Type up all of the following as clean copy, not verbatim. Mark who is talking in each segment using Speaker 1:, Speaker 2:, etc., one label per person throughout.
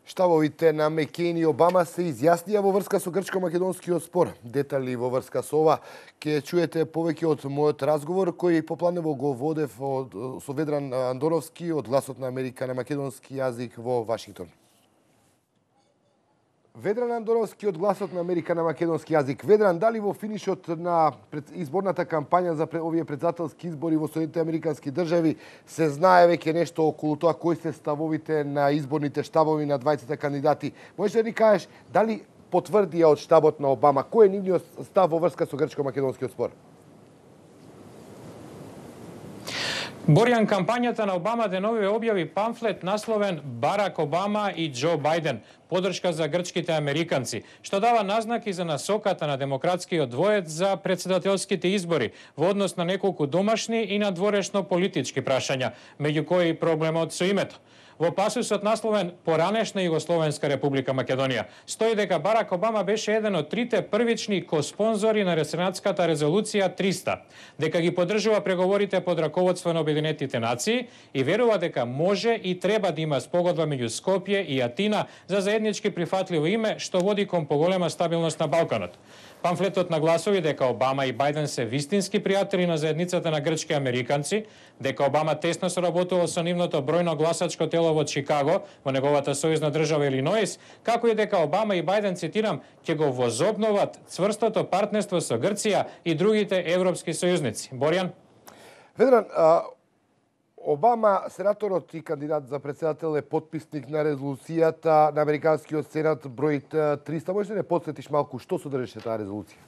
Speaker 1: Штабовите на Мекејн и Обама се изјаснија во врска со грчко-македонскиот спор. Детали во врска со ова ќе чуете повеќе од мојот разговор кој попланево го водев со Ведран Андоновски од Гласот на Америка на македонски јазик во Вашингтон. Ведран Андоновски од Гласот на Америка на македонски јазик. Ведран, дали во финишот на изборната кампања за овие претседателски избори во Соединетите Американски држави се знае веќе нешто околу тоа кои се ставовите на изборните штабови на двајцата кандидати? Можеш да ни кажеш дали потврдија од штабот на Обама кој е нивниот став во врска со грчко-македонскиот спор?
Speaker 2: Борјан, кампањата на Обама деновиве објави памфлет насловен Барак Обама и Џо Бајден, подршка за грчките американци, што дава назнаки за насоката на демократскиот двоец за претседателските избори во однос на неколку домашни и надворешно политички прашања, меѓу кои проблемот со името. Во пасусот насловен Поранешна Југословенска република Македонија стои дека Барак Обама беше еден од трите првични коспонзори на Сенатската резолуција 300, дека ги поддржува преговорите под раководство на Обединетите нации и верува дека може и треба да има спогодба меѓу Скопје и Атина за заеднички прифатливо име што води кон поголема стабилност на Балканот. Памфлетот нагласува дека Обама и Бајден се вистински пријатели на заедницата на грчки американци, дека Обама тесно соработувал со нивното бројно гласачко тело во Чикаго, во неговата сојузна држава Илиноис, како и дека Обама и Бајден, цитирам, ќе го возобноват цврстото партнерство со Грција и другите европски сојузници. Борјан?
Speaker 1: Ведран, Обама, сенаторот и кандидат за претседател, е потписник на резолуцијата на Американскиот сенат број 300. Можеш да не подсетиш малку што содржеше таа резолуција?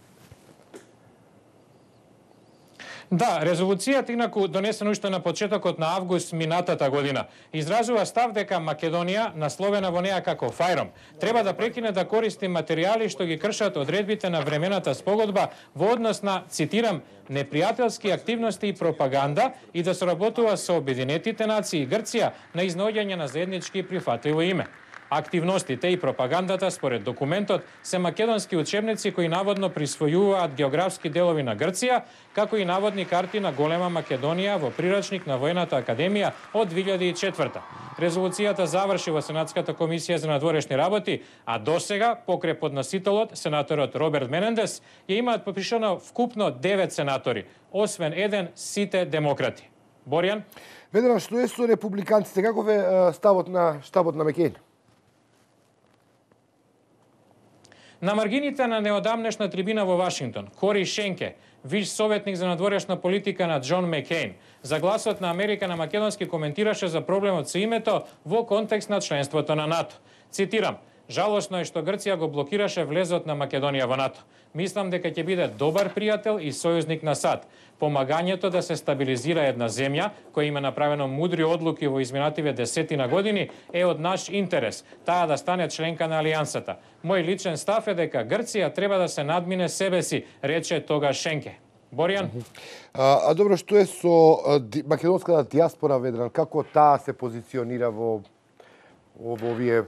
Speaker 2: Да, резолуцијата, инаку донесена уште на почетокот на август минатата година, изразува став дека Македонија, насловена во неа како ФАЙРОМ, треба да прекине да користи материјали што ги кршат одредбите на времената спогодба во однос на, цитирам, непријателски активности и пропаганда и да соработува со Обединетите нации и Грција на изнаоѓање на заеднички прифатливо име. Активностите и пропагандата, според документот, се македонски учебници кои наводно присвојуваат географски делови на Грција, како и наводни карти на голема Македонија во прирачник на Воената академија од 2004. Резолуцијата заврши во Сенатската комисија за надворешни работи, а досега, покрај подносителот, сенаторот Роберт Менендес, ја имаат подпишано вкупно 9 сенатори, освен еден сите демократи. Борјан?
Speaker 1: Ведран, што е со републиканците? Каков е ставот на штабот на Мекејн?
Speaker 2: На маргините на неодамнешна трибина во Вашингтон, Кори Шенке, виш советник за надворешна политика на Џон Мекејн, за Гласот на Америка на македонски коментираше за проблемот со името во контекст на членството на НАТО. Цитирам: "Жалосно е што Грција го блокираше влезот на Македонија во НАТО. Мислам дека ќе биде добар пријател и сојузник на САД. Помагањето да се стабилизира една земја, која има направено мудри одлуки во изминативе десетина години, е од наш интерес, таа да стане членка на Алијансата. Мој личен став е дека Грција треба да се надмине себе си", рече тогаш Шенке. Борјан?
Speaker 1: Добро, што е со македонската дијаспора, Ведран? Како таа се позиционира во овие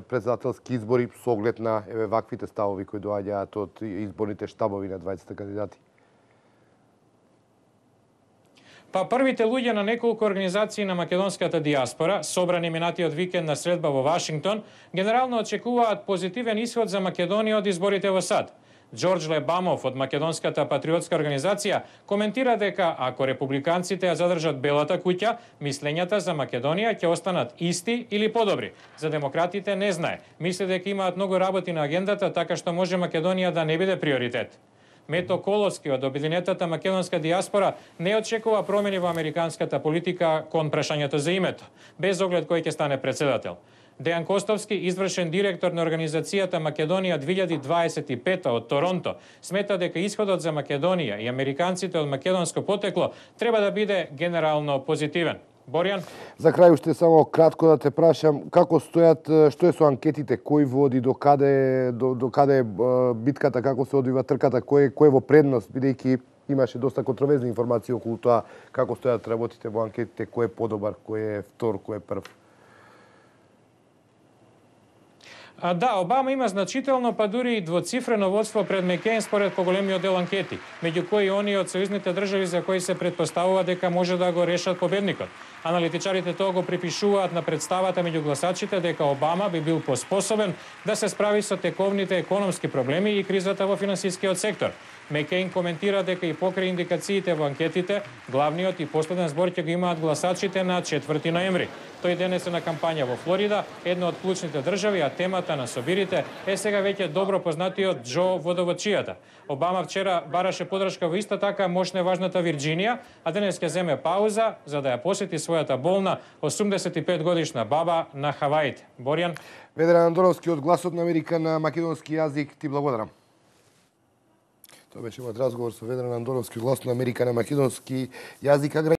Speaker 1: претседателски избори со оглед на ваквите ставови кои доаѓаат од изборните штабови на 20 кандидати?
Speaker 2: Па првите луѓе на неколку организации на македонската дијаспора, собрани минатиот викенд на средба во Вашингтон, генерално очекуваат позитивен исход за Македонија од изборите во САД. Џорџ Лебамов од Македонската патриотска организација коментира дека ако републиканците ја задржат Белата куќа, мислењата за Македонија ќе останат исти или подобри. За демократите не знае. Мисли дека имаат многу работи на агендата, така што може Македонија да не биде приоритет. Мето Коловски од Обединетата македонска дијаспора не очекува промени во американската политика кон прашањето за името, без оглед кој ќе стане претседател. Дејан Костовски, извршен директор на организацијата Македонија 2025 од Торонто, смета дека исходот за Македонија и американците од македонско потекло треба да биде генерално позитивен. Борјан?
Speaker 1: За крај уште само кратко да те прашам, како стојат, што е со анкетите, кој води, до каде е битката, како се одвива трката, кој е во предност, бидејќи имаше доста контроверзни информации околу тоа како стојат работите во анкетите, кој е подобар, кој е втор, кој е прв?
Speaker 2: Да, Обама има значително, па дури и двоцифрено водство пред Мекејн според поголемиот дел анкети, меѓу кои оние од сојузните држави за кои се претпоставува дека може да го решат победникот. Аналитичарите тоа го припишуваат на представата меѓу гласачите дека Обама би бил поспособен да се справи со тековните економски проблеми и кризата во финансискиот сектор. Мекейн коментира дека и покрај индикациите во анкетите, главниот и последен збор ќе го имаат гласачите на 4 ноември. Тој денес е на кампања во Флорида, една од клучните држави, а темата на собирите е сега веќе добро познатиот Џо водовочијата. Обама вчера бараше подршка во иста така мощна и важната Вирџинија, а денес ќе земе пауза за да ја посети својата болна 85 годишна баба на Хаваите. Борјан.
Speaker 1: Ведран Андоновски од Гласот на Америка на македонски јазик, ти благодарам. Тоа беше мојот разговор со Ведран Андоновски од Гласот на Америка на македонски јазик.